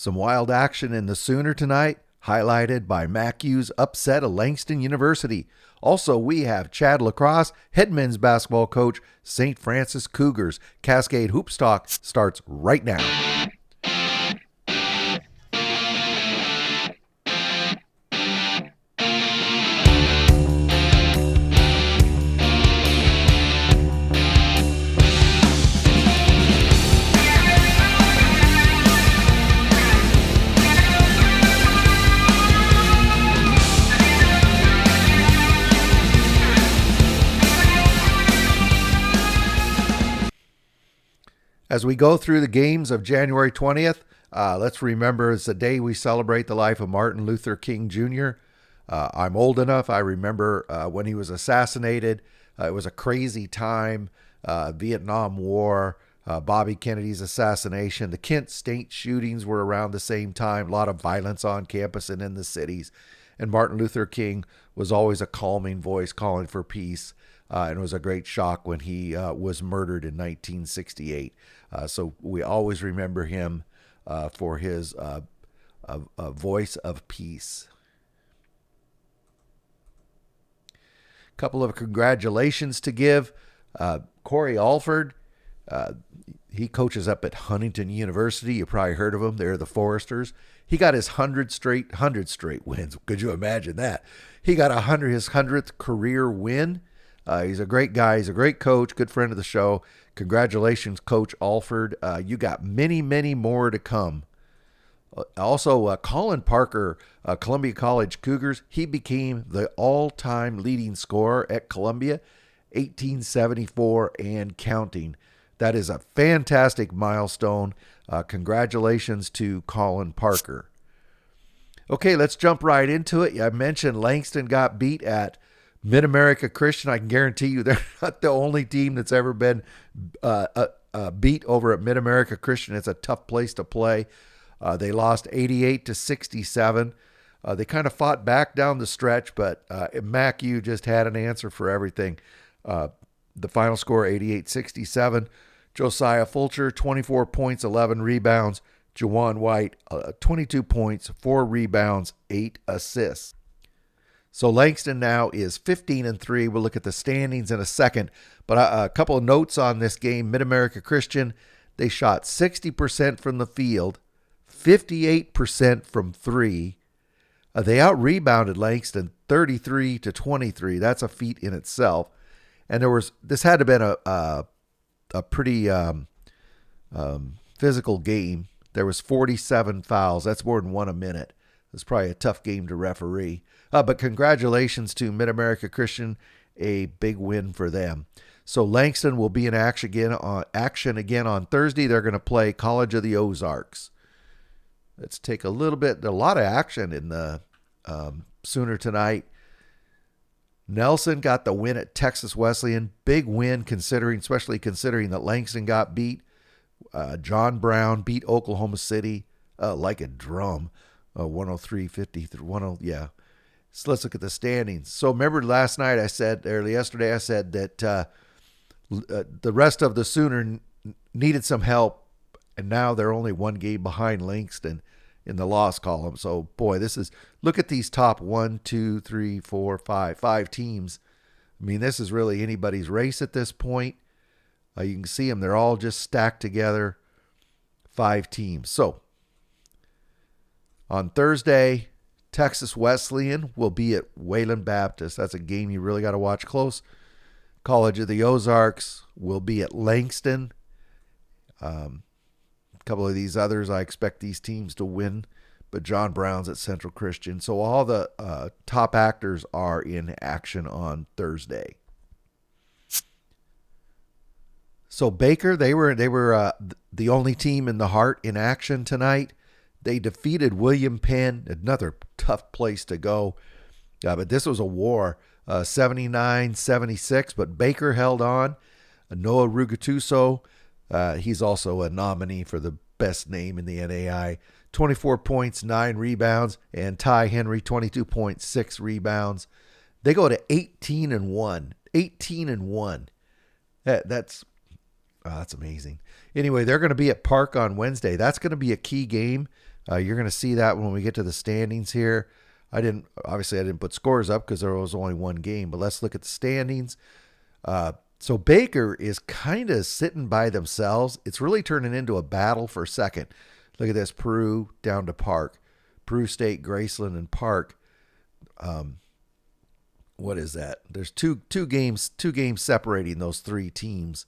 Some wild action in the Sooner tonight, highlighted by MacU's upset of Langston University. Also, we have Chad LaCross, head men's basketball coach, St. Francis Cougars. Cascade Hoops Talk starts right now. As we go through the games of January 20th, let's remember it's the day we celebrate the life of Martin Luther King Jr. I'm old enough. I remember when he was assassinated. It was a crazy time. Vietnam War, Bobby Kennedy's assassination. The Kent State shootings were around the same time. A lot of violence on campus and in the cities. And Martin Luther King was always a calming voice calling for peace. And it was a great shock when he was murdered in 1968. So we always remember him for his voice of peace. A couple of congratulations to give. Corey Alford, he coaches up at Huntington University. You probably heard of him. They're the Foresters. He got his 100 straight wins. Could you imagine that? He got his 100th career win. He's a great guy. He's a great coach, good friend of the show. Congratulations, Coach Alford. You got many, many more to come. Also, Colin Parker, Columbia College Cougars, he became the all-time leading scorer at Columbia, 1874 and counting. That is a fantastic milestone. Congratulations to Colin Parker. Okay, let's jump right into it. I mentioned Langston got beat at Mid-America Christian. I can guarantee you they're not the only team that's ever been beat over at Mid-America Christian. It's a tough place to play. They lost 88-67. They kind of fought back down the stretch, but MacU just had an answer for everything. The final score, 88-67. Josiah Fulcher, 24 points, 11 rebounds. Juwan White, 22 points, 4 rebounds, 8 assists. So Langston now is 15-3. We'll look at the standings in a second. But a couple of notes on this game. Mid-America Christian, they shot 60% from the field, 58% from three. They out-rebounded Langston 33-23. That's a feat in itself. And this had to have been a pretty physical game. There was 47 fouls. That's more than one a minute. It's probably a tough game to referee. But congratulations to Mid-America Christian, a big win for them. So Langston will be in action again on Thursday. They're going to play College of the Ozarks. Let's take a lot of action in the Sooner tonight. Nelson got the win at Texas Wesleyan. Big win especially considering that Langston got beat. John Brown beat Oklahoma City like a drum. 103-53. Yeah. So let's look at the standings. So remember yesterday I said that the rest of the Sooner needed some help, and now they're only one game behind Langston in the loss column. So boy, look at these top 5 teams. I mean, this is really anybody's race at this point. You can see them. They're all just stacked together. 5 teams. So on Thursday, Texas Wesleyan will be at Wayland Baptist. That's a game you really got to watch close. College of the Ozarks will be at Langston. A couple of these others, I expect these teams to win, but John Brown's at Central Christian. So all the top actors are in action on Thursday. So Baker, they were the only team in the Heart in action tonight. They defeated William Penn, another tough place to go. But this was a war, 79-76, but Baker held on. Noah Rugatuso, he's also a nominee for the best name in the NAIA. 24 points, 9 rebounds, and Ty Henry, 22 points, 6 rebounds. They go to 18-1. 18-1. That's amazing. Anyway, they're going to be at Park on Wednesday. That's going to be a key game. You're going to see that when we get to the standings here. I didn't put scores up because there was only one game, but let's look at the standings. So Baker is kind of sitting by themselves. It's really turning into a battle for second. Look at this: Peru down to Park, Peru State, Graceland, and Park. What is that? There's two games separating those three teams.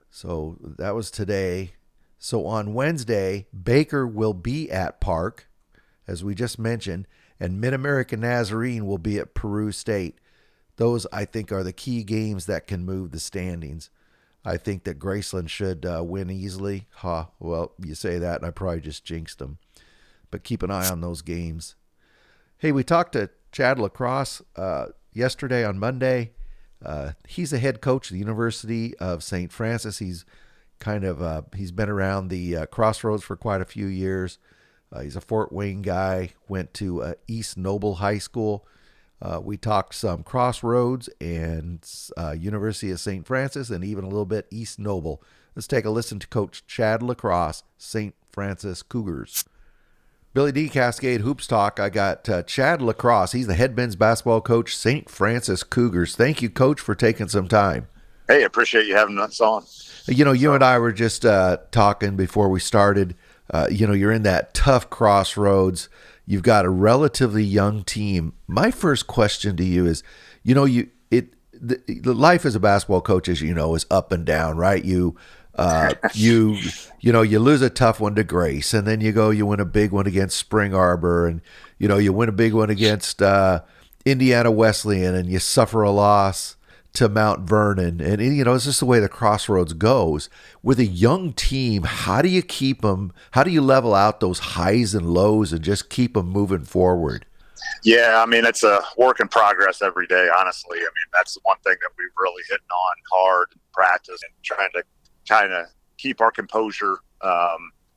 So that was today. So on Wednesday, Baker will be at Park, as we just mentioned, and Mid-American Nazarene will be at Peru State. Those, I think, are the key games that can move the standings. I think that Graceland should win easily. Well, you say that, and I probably just jinxed them. But keep an eye on those games. Hey, we talked to Chad LaCross yesterday on Monday. He's the head coach of the University of St. Francis. He's he's been around the Crossroads for quite a few years. He's a Fort Wayne guy, went to East Noble High School. We talked some Crossroads and University of St. Francis and even a little bit East Noble. Let's take a listen to Coach Chad LaCross, St. Francis Cougars. Billy D. Cascade Hoops Talk. I got Chad LaCross. He's the head men's basketball coach, St. Francis Cougars. Thank you, Coach, for taking some time. Hey, appreciate you having us on. You and I were just talking before we started. You're in that tough crossroads. You've got a relatively young team. My first question to you is, the life as a basketball coach, as you know, is up and down, right? You lose a tough one to Grace, and then you win a big one against Spring Arbor, and you win a big one against Indiana Wesleyan, and you suffer a loss to Mount Vernon, and it's just the way the crossroads goes. With a young team, how do you keep them? How do you level out those highs and lows and just keep them moving forward? Yeah, it's a work in progress every day. Honestly, that's the one thing that we've really hitting on hard in practice and trying to kind of keep our composure,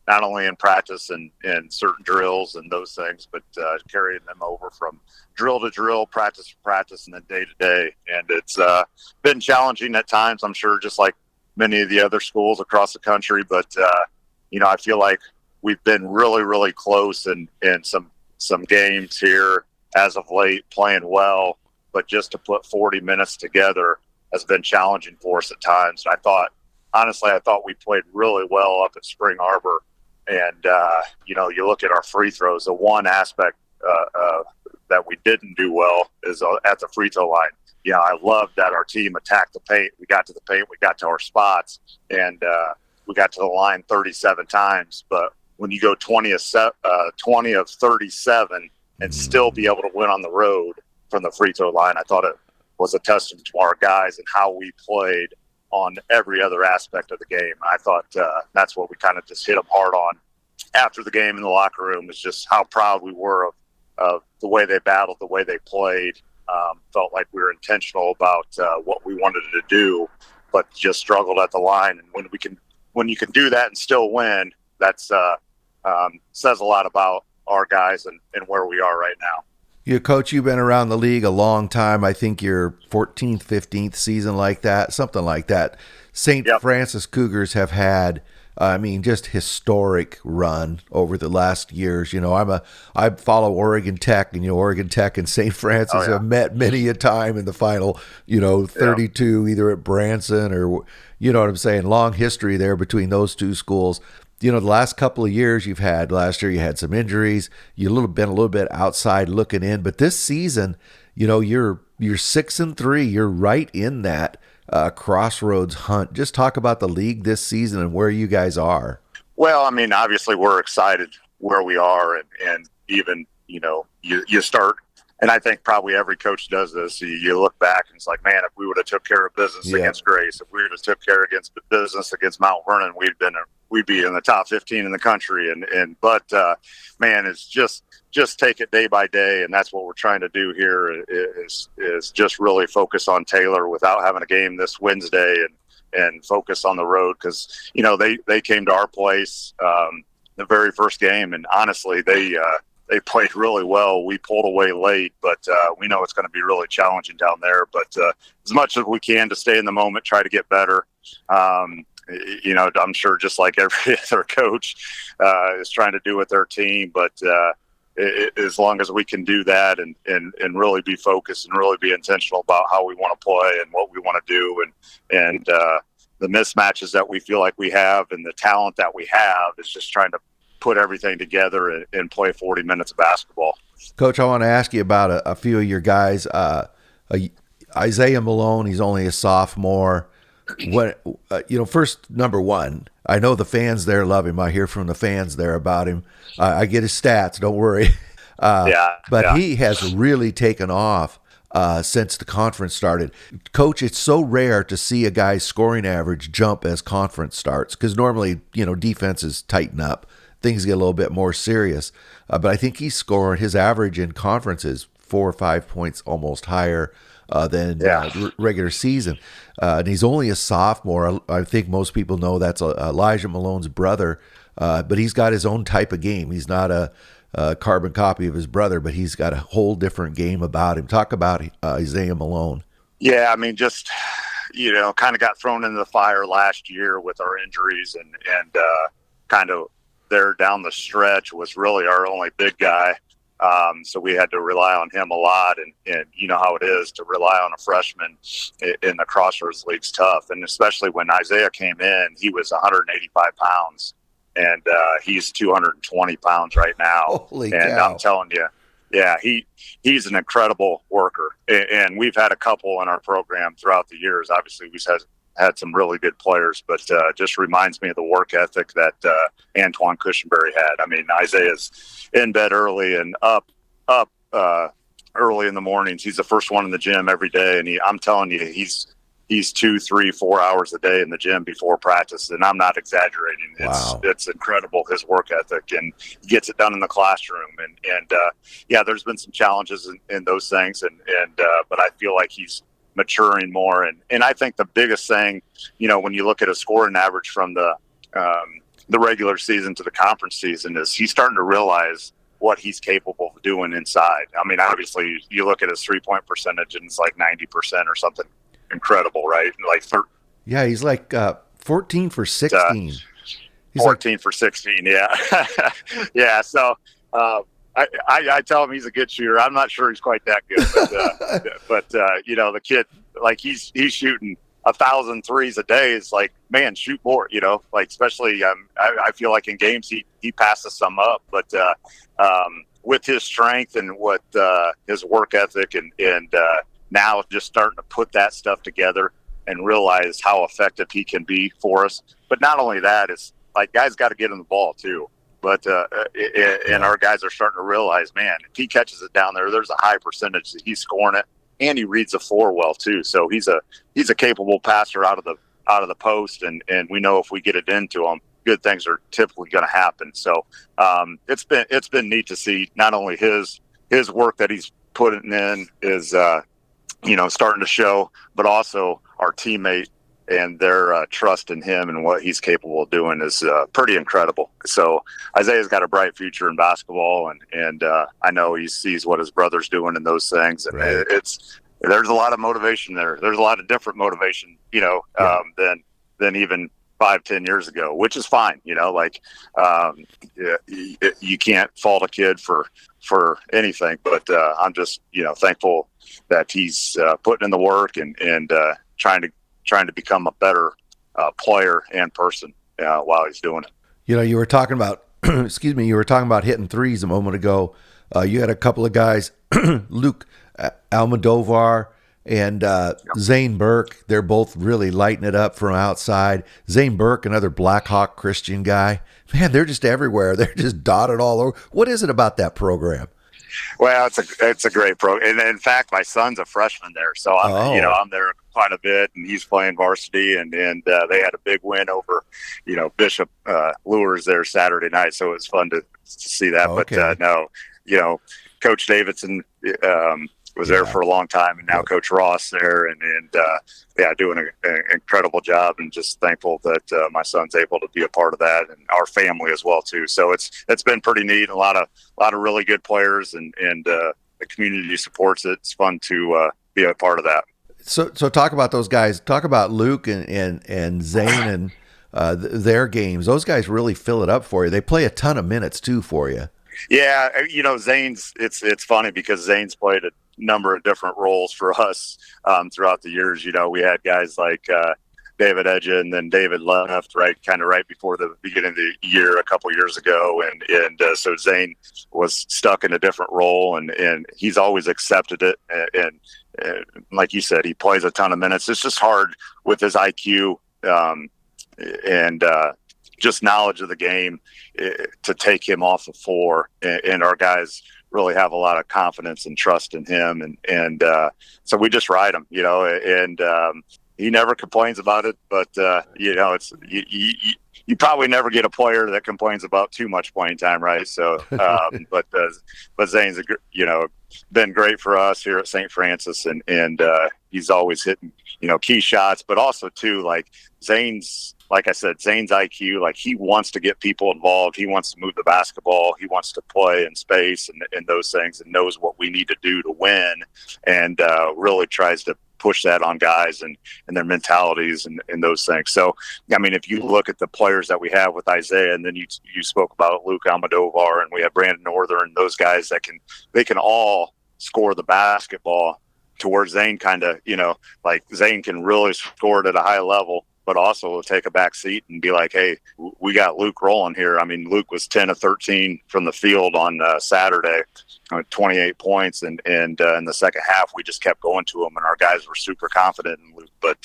not only in practice and certain drills and those things, but carrying them over from drill to drill, practice to practice, and then day to day. And it's been challenging at times, I'm sure, just like many of the other schools across the country. But, I feel like we've been really, really close in some games here as of late, playing well. But just to put 40 minutes together has been challenging for us at times. And I thought we played really well up at Spring Arbor. And, you look at our free throws, the one aspect that we didn't do well is at the free throw line. I love that our team attacked the paint. We got to the paint, we got to our spots, and we got to the line 37 times. But when you go 20 of 37 and still be able to win on the road from the free throw line, I thought it was a testament to our guys and how we played on every other aspect of the game. I thought that's what we kind of just hit them hard on after the game in the locker room, is just how proud we were of the way they battled, the way they played. Felt like we were intentional about what we wanted to do, but just struggled at the line. And when you can do that and still win, that's says a lot about our guys and where we are right now. Coach, you've been around the league a long time. I think your 14th, 15th season like that, something like that. St. Francis Cougars have had, just historic run over the last years. I follow Oregon Tech, and Oregon Tech and St. Francis have met many a time in the final, 32, either at Branson or, what I'm saying, long history there between those two schools. The last couple of years last year you had some injuries. You've been a little bit outside looking in, but this season, you're 6-3. You're right in that crossroads hunt. Just talk about the league this season and where you guys are. Well, obviously we're excited where we are, and even, you start, and I think probably every coach does this. You look back and it's like, man, if we would have took care of business against Grace, if we would have took care against business against Mount Vernon, we'd be in the top 15 in the country. But it's just take it day by day. And that's what we're trying to do here is just really focus on Taylor without having a game this Wednesday and focus on the road. Cause they came to our place, the very first game. And honestly, they played really well. We pulled away late, but we know it's going to be really challenging down there. But as much as we can to stay in the moment, try to get better. I'm sure just like every other coach is trying to do with their team, but as long as we can do that and really be focused and really be intentional about how we want to play and what we want to do and the mismatches that we feel like we have and the talent that we have is just trying to put everything together and play 40 minutes of basketball. Coach, I want to ask you about a few of your guys. Isaiah Malone, he's only a sophomore. What first, number one, I know the fans there love him. I hear from the fans there about him. I get his stats, don't worry. But he has really taken off since the conference started. Coach, it's so rare to see a guy's scoring average jump as conference starts because normally, defenses tighten up. Things get a little bit more serious. But I think he's scoring his average in conference is 4 or 5 points almost higher than regular season. And he's only a sophomore. I think most people know that's Elijah Malone's brother, but he's got his own type of game. He's not a carbon copy of his brother, but he's got a whole different game about him. Talk about Isaiah Malone. Yeah, I mean, just, kind of got thrown into the fire last year with our injuries and kind of there down the stretch was really our only big guy. So we had to rely on him a lot. And you know how it is to rely on a freshman in the Crossroads League's tough. And especially when Isaiah came in, he was 185 pounds. And he's 220 pounds right now. Holy and cow. I'm telling you, he's an incredible worker. And we've had a couple in our program throughout the years. Obviously, we've had some really good players, but just reminds me of the work ethic that Antoine Cushenberry had. I mean, Isaiah's in bed early and up early in the mornings. He's the first one in the gym every day, and I'm telling you, he's 2, 3, 4 hours a day in the gym before practice, and I'm not exaggerating. It's incredible, his work ethic, and he gets it done in the classroom. And there's been some challenges in those things, but I feel like he's maturing more. And I think the biggest thing, when you look at a scoring average from the regular season to the conference season, is he's starting to realize what he's capable of doing inside. I mean, obviously, you look at his 3-point percentage and it's like 90% or something incredible, right? Like, he's like 14 for 16. He's 14 for 16, yeah. Yeah, so I tell him he's a good shooter. I'm not sure he's quite that good, but the kid, like he's shooting 1,000 threes a day. Is like, man, shoot more. Like especially I feel like in games he passes some up, but with his strength and what his work ethic and now just starting to put that stuff together and realize how effective he can be for us. But not only that, it's like guys got to get him the ball too. But and our guys are starting to realize, man, if he catches it down there, there's a high percentage that he's scoring it, and he reads the floor well too. So he's a capable passer out of the post, and we know if we get it into him, good things are typically going to happen. So it's been neat to see not only his work that he's putting in is starting to show, but also our teammate and their trust in him and what he's capable of doing is pretty incredible. So Isaiah's got a bright future in basketball, and I know he sees what his brother's doing in those things, and right. There's a lot of motivation there. There's a lot of different motivation, than even 5-10 years ago, which is fine. You can't fault a kid for anything, but I'm just thankful that he's putting in the work and trying to become a better player and person while he's doing it. You were talking about, you were talking about hitting threes a moment ago. You had a couple of guys, Luke Almodovar and Zane Burke. They're both really lighting it up from outside. Zane Burke, another Blackhawk Christian guy. Man, they're just everywhere. They're just dotted all over. What is it about that program? Well, it's a great program. And in fact, my son's a freshman there, so I'm there quite a bit, and he's playing varsity, and they had a big win over, Bishop Lures there Saturday night, so it was fun to see that. Okay. But Coach Davidson was there for a long time, and now Coach Ross there, and doing an incredible job, and just thankful that my son's able to be a part of that, and our family as well too. So it's been pretty neat. A lot of really good players, and the community supports it. It's fun to be a part of that. So talk about those guys. Talk about Luke and Zane, their games. Those guys really fill it up for you. They play a ton of minutes too for you. Yeah, Zane's. It's funny because Zane's played a number of different roles for us throughout the years. We had guys like David Edja and then David left right before the beginning of the year a couple years ago, and so Zane was stuck in a different role, and he's always accepted it. And like you said, he plays a ton of minutes. It's just hard with his IQ and just knowledge of the game to take him off the floor, and our guys really have a lot of confidence and trust in him, and so we just ride him, and he never complains about it, but it's you probably never get a player that complains about too much playing time, right? So but Zane's been great for us here at St. Francis, and he's always hitting key shots, but also too, like Zane's IQ, like he wants to get people involved. He wants to move the basketball. He wants to play in space and those things, and knows what we need to do to win, and really tries to push that on guys and their mentalities and those things. So, I mean, if you look at the players that we have with Isaiah, and then you spoke about Luke Almodovar, and we have Brandon Northern, those guys they can all score the basketball to where Zane kind of, like Zane can really score it at a high level, but also will take a back seat and be like, hey, we got Luke rolling here. I mean, Luke was 10 of 13 from the field on Saturday, 28 points. And in the second half, we just kept going to him, and our guys were super confident in Luke. But,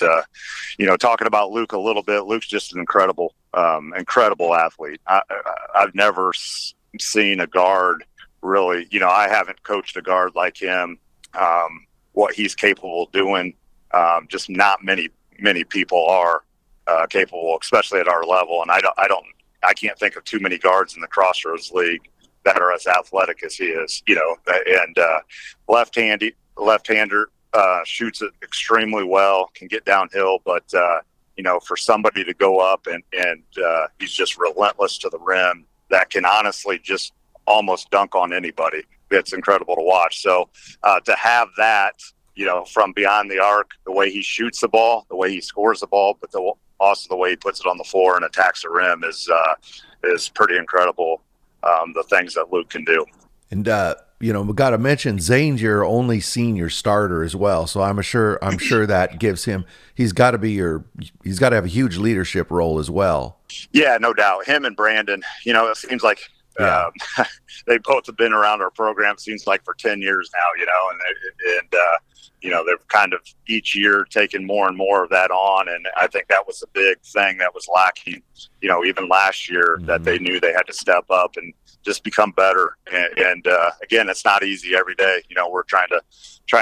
talking about Luke a little bit, Luke's just an incredible athlete. I've never seen a guard really, I haven't coached a guard like him, what he's capable of doing. Just not many people are capable, especially at our level. And I can't think of too many guards in the Crossroads League that are as athletic as he is, and left-hander, shoots it extremely well, can get downhill, but for somebody to go up and he's just relentless to the rim, that can honestly just almost dunk on anybody. It's incredible to watch. So to have that, from beyond the arc, the way he shoots the ball, the way he scores the ball, but also the way he puts it on the floor and attacks the rim is pretty incredible. The things that Luke can do. And we got to mention Zane's your only senior starter as well. So I'm sure that gives him. He's got to have a huge leadership role as well. Yeah, no doubt. Him and Brandon. It seems like. Yeah. They both have been around our program, it seems like, for 10 years now, and they've kind of each year taken more and more of that on. And I think that was a big thing that was lacking, even last year, that they knew they had to step up and just become better. And again, it's not easy every day. We're trying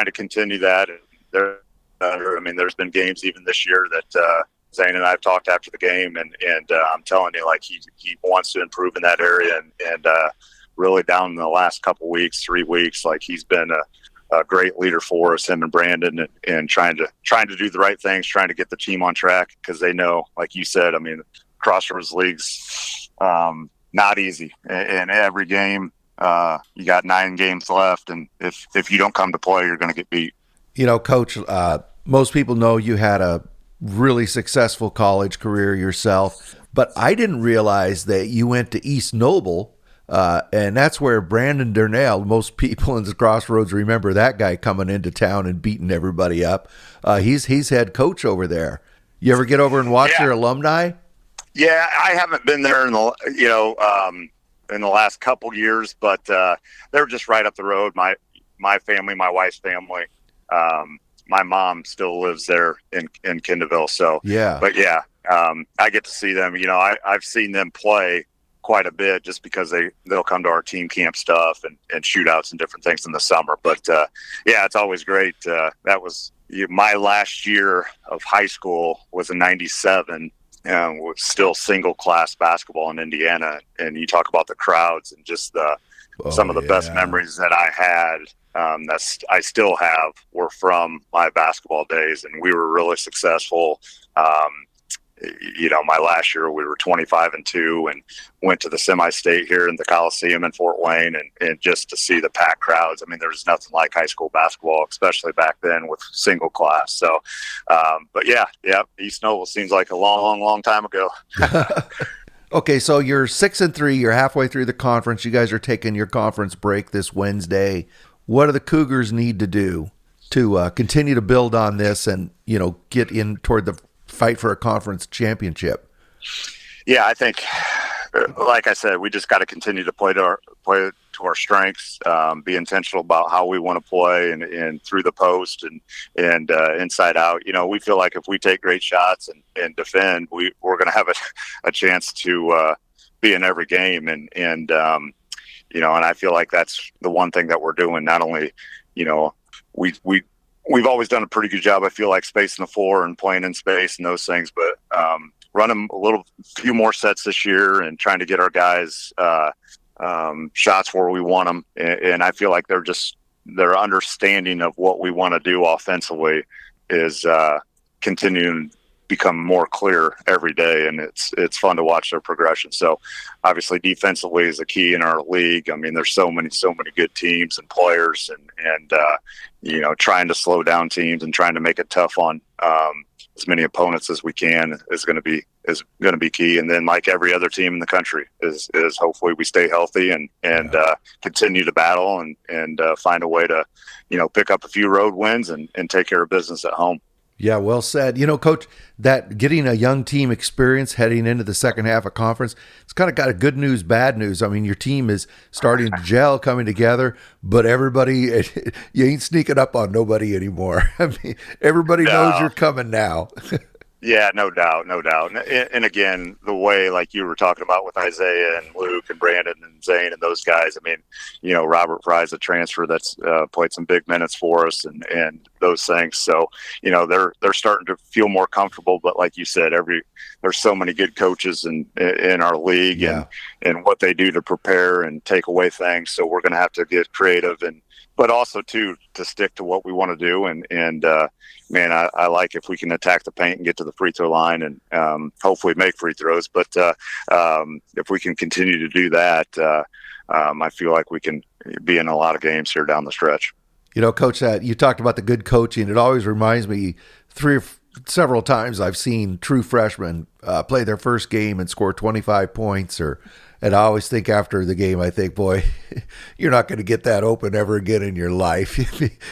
to continue that. And there's been games even this year that, Zane and I have talked after the game, and I'm telling you, like he wants to improve in that area, and really down in the last 3 weeks, like he's been a great leader for us, him and Brandon, and trying to do the right things, trying to get the team on track, because they know, like you said, I mean, Crossroads League's not easy, and every game you got 9 games left, and if you don't come to play, you're going to get beat. Coach, most people know you had a really successful college career yourself, but I didn't realize that you went to East Noble, and that's where Brandon Darnell, most people in the Crossroads remember that guy coming into town and beating everybody up. He's head coach over there. You ever get over and watch your alumni? Yeah, I haven't been there in the last couple years, but they're just right up the road. My family, my wife's family, my mom still lives there in Kendallville. So, I get to see them. I've seen them play quite a bit just because they'll come to our team camp stuff and shootouts and different things in the summer. But, it's always great. That was my last year of high school was in 97. Was still single class basketball in Indiana. And you talk about the crowds and just some of the best memories that I had. That I still have were from my basketball days, and we were really successful. my last year we were 25-2 and went to the semi-state here in the Coliseum in Fort Wayne, and just to see the packed crowds. I mean, there's nothing like high school basketball, especially back then with single class. So, but yeah, East Noble seems like a long time ago. Okay, so you're 6-3. You're halfway through the conference. You guys are taking your conference break this Wednesday. What do the Cougars need to do to continue to build on this and, get in toward the fight for a conference championship? Yeah, I think, like I said, we just got to continue to play to our strengths, be intentional about how we want to play and through the post and inside out. We feel like if we take great shots and defend, we're going to have a chance to be in every game. And I feel like that's the one thing that we're doing. Not only, we've always done a pretty good job, I feel like, spacing the floor and playing in space and those things, but running few more sets this year and trying to get our guys shots where we want them. And I feel like their understanding of what we want to do offensively is continuing to become more clear every day, and it's fun to watch their progression. So obviously defensively is a key in our league. I mean, there's so many good teams and players, and trying to slow down teams and trying to make it tough on as many opponents as we can is going to be key. And then, like every other team in the country, is hopefully we stay healthy and continue to battle and find a way to pick up a few road wins and take care of business at home. Yeah, well said. Coach, that getting a young team experience heading into the second half of conference, it's kind of got a good news, bad news. I mean, your team is starting to gel, coming together, but everybody, you ain't sneaking up on nobody anymore. I mean, everybody knows you're coming now. Yeah, no doubt. And again, the way, like you were talking about with Isaiah and Luke and Brandon and Zane and those guys, I mean, Robert Fry's a transfer that's played some big minutes for us and those things. So, they're starting to feel more comfortable. But like you said, there's so many good coaches in our league and what they do to prepare and take away things. So we're going to have to get creative but also to stick to what we want to do. And man, I like if we can attack the paint and get to the free throw line and hopefully make free throws. But if we can continue to do that, I feel like we can be in a lot of games here down the stretch. Coach, you talked about the good coaching. It always reminds me several times I've seen true freshmen play their first game and score 25 points and I always think after the game, I think, boy, you're not going to get that open ever again in your life.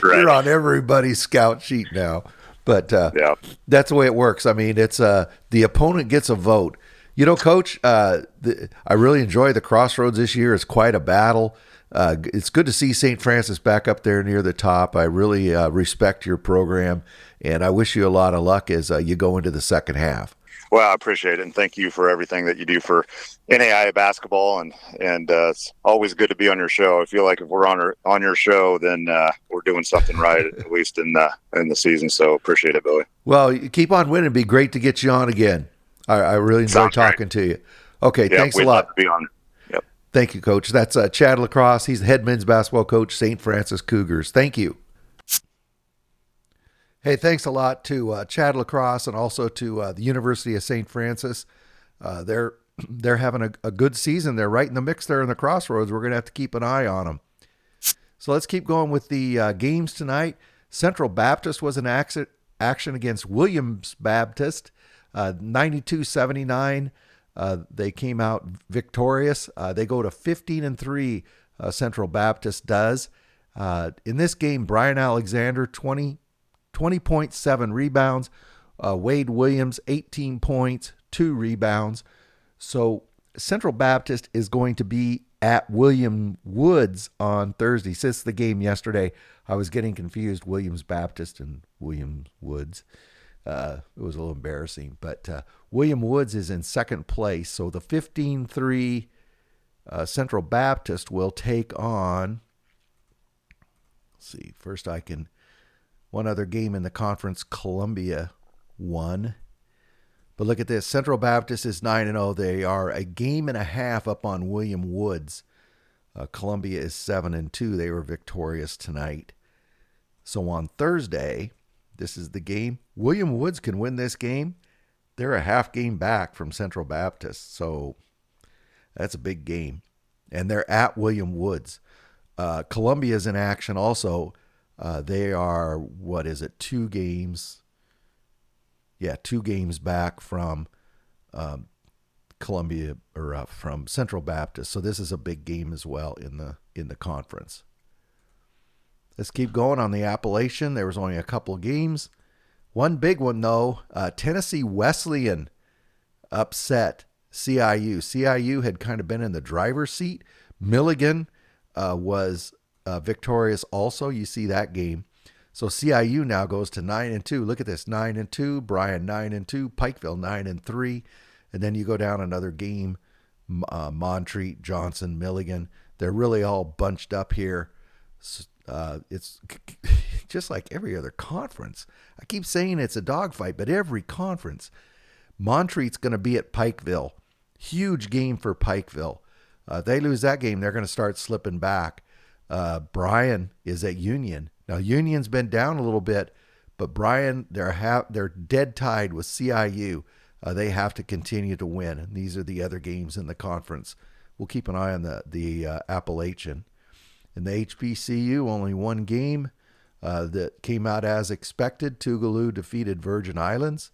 You're on everybody's scout sheet now. But that's the way it works. I mean, it's the opponent gets a vote. Coach, I really enjoy the Crossroads this year. It's quite a battle. It's good to see St. Francis back up there near the top. I really respect your program, and I wish you a lot of luck as you go into the second half. Well, I appreciate it, and thank you for everything that you do for NAIA basketball, and it's always good to be on your show. I feel like if we're on your show, then we're doing something right, at least in the season. So appreciate it, Billy. Well, keep on winning. It'd be great to get you on again. I really enjoy talking to you. Okay, thanks a lot. Love to be on. Yep. Thank you, Coach. That's Chad LaCross. He's the head men's basketball coach, St. Francis Cougars. Thank you. Hey, thanks a lot to Chad LaCross and also to the University of St. Francis. They're having a good season. They're right in the mix there in the Crossroads. We're going to have to keep an eye on them. So let's keep going with the games tonight. Central Baptist was in action against Williams Baptist, 92-79. They came out victorious. They go to 15-3. Central Baptist does. In this game, Brian Alexander, 20.7 rebounds. Wade Williams, 18 points, 2 rebounds. So Central Baptist is going to be at William Woods on Thursday. Since the game yesterday, I was getting confused, Williams Baptist and William Woods. It was a little embarrassing. But William Woods is in second place. So the 15-3 Central Baptist will take on, let's see, first one other game in the conference, Columbia won. But look at this. Central Baptist is 9-0. They are a game and a half up on William Woods. Columbia is 7-2. They were victorious tonight. So on Thursday, this is the game. William Woods can win this game, They're a half game back from Central Baptist, so that's a big game. And they're at William Woods. Columbia's in action also. They are, what is it, 2 games? Yeah, 2 games back from Columbia or from Central Baptist. So this is a big game as well in the conference. Let's keep going on the Appalachian. There was only a couple of games. One big one though, Tennessee Wesleyan upset CIU. CIU had kind of been in the driver's seat. Milligan was victorious also. You see that game. So CIU now goes to 9-2. Look at this, 9-2. Bryan 9-2. Pikeville 9-3. And then you go down another game. Montreat, Johnson, Milligan. They're really all bunched up here. It's just like every other conference. I keep saying it's a dogfight, but every conference. Montreat's going to be at Pikeville. Huge game for Pikeville. They lose that game, they're going to start slipping back. Bryan is at Union. Now Union's been down a little bit, but Bryan, they're dead tied with CIU. They have to continue to win, and these are the other games in the conference. We'll keep an eye on the Appalachian. In the HBCU, only one game that came out as expected. Tougaloo defeated Virgin Islands.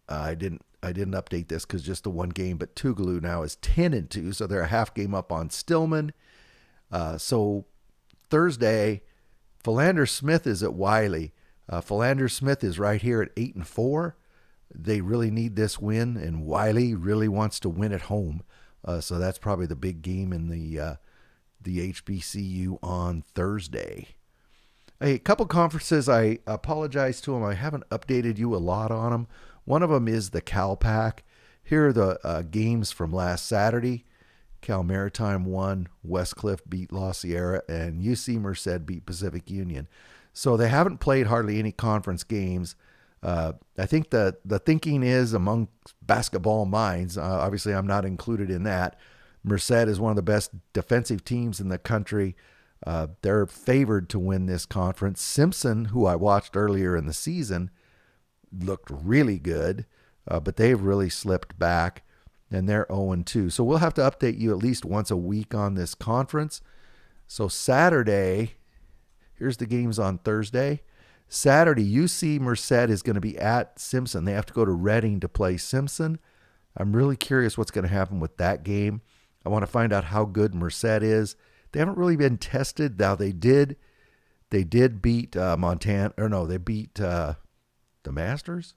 I didn't update this because just the one game, but Tougaloo now is 10-2, so they're a half game up on Stillman. So Thursday, Philander Smith is at Wiley. Philander Smith is right here at 8-4. They really need this win, and Wiley really wants to win at home. So that's probably the big game in the HBCU on Thursday. A couple conferences, I apologize to them. I haven't updated you a lot on them. One of them is the Cal Pac. Here are the games from last Saturday. Cal Maritime won, Westcliff beat La Sierra, and UC Merced beat Pacific Union. So they haven't played hardly any conference games. I think the thinking is among basketball minds, obviously I'm not included in that, Merced is one of the best defensive teams in the country. They're favored to win this conference. Simpson, who I watched earlier in the season, looked really good, but they've really slipped back, and they're 0-2. So we'll have to update you at least once a week on this conference. So Saturday, here's the games on Thursday. Saturday, UC Merced is going to be at Simpson. They have to go to Reading to play Simpson. I'm really curious what's going to happen with that game. I want to find out how good Merced is. They haven't really been tested. Now they did beat Montana, or no, they beat the Masters?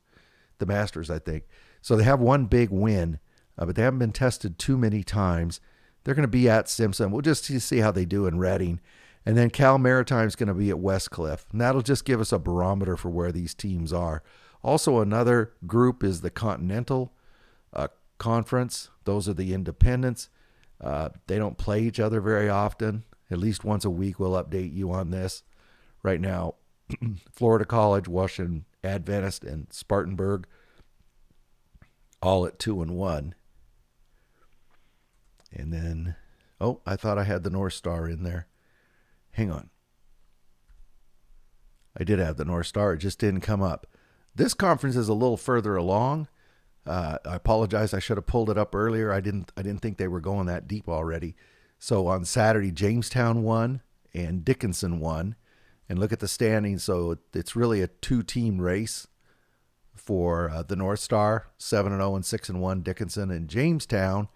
The Masters, I think. So they have one big win, but they haven't been tested too many times. They're going to be at Simpson. We'll just see how they do in Reading. And then Cal Maritime's going to be at Westcliff. And that'll just give us a barometer for where these teams are. Also, another group is the Continental Conference. Those are the independents. They don't play each other very often. At least once a week we'll update you on this. Right now, Florida College, Washington Adventist, and Spartanburg all at 2-1. And then, I thought I had the North Star in there. Hang on. I did have the North Star. It just didn't come up. This conference is a little further along. I apologize. I should have pulled it up earlier. I didn't think they were going that deep already. So on Saturday, Jamestown won and Dickinson won. And look at the standings. So it's really a 2-team race for the North Star, 7-0 and 6-1, Dickinson and Jamestown.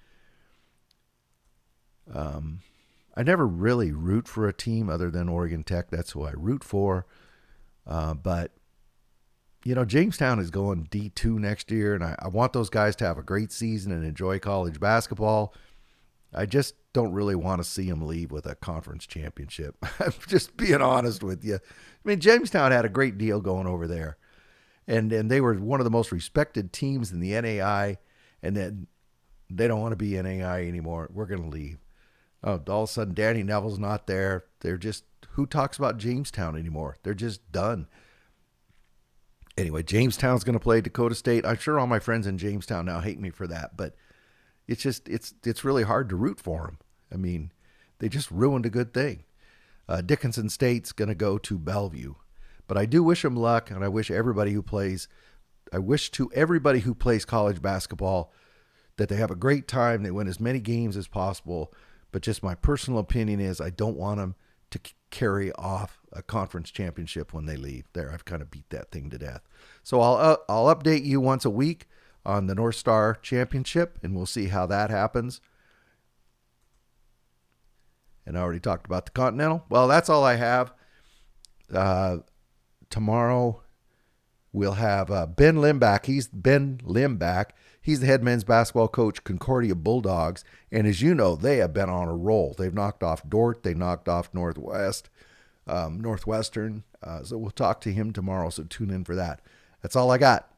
I never really root for a team other than Oregon Tech. That's who I root for. But, Jamestown is going D2 next year, and I want those guys to have a great season and enjoy college basketball. I just don't really want to see them leave with a conference championship. I'm just being honest with you. I mean, Jamestown had a great deal going over there, and they were one of the most respected teams in the NAIA, and then they don't want to be NAIA anymore. We're going to leave. All of a sudden, Danny Neville's not there. They're just, who talks about Jamestown anymore? They're just done. Anyway, Jamestown's going to play Dakota State. I'm sure all my friends in Jamestown now hate me for that, but it's just, it's really hard to root for them. I mean, they just ruined a good thing. Dickinson State's going to go to Bellevue, but I do wish them luck, and I wish everybody who plays I wish to everybody who plays college basketball that they have a great time, they win as many games as possible. But just my personal opinion is I don't want them to carry off a conference championship when they leave. There, I've kind of beat that thing to death. So I'll update you once a week on the North Star Championship, and we'll see how that happens. And I already talked about the Continental. Well, that's all I have. Tomorrow we'll have Ben Limback. He's the head men's basketball coach, Concordia Bulldogs. And as you know, they have been on a roll. They've knocked off Dort. They knocked off Northwestern. So we'll talk to him tomorrow. So tune in for that. That's all I got.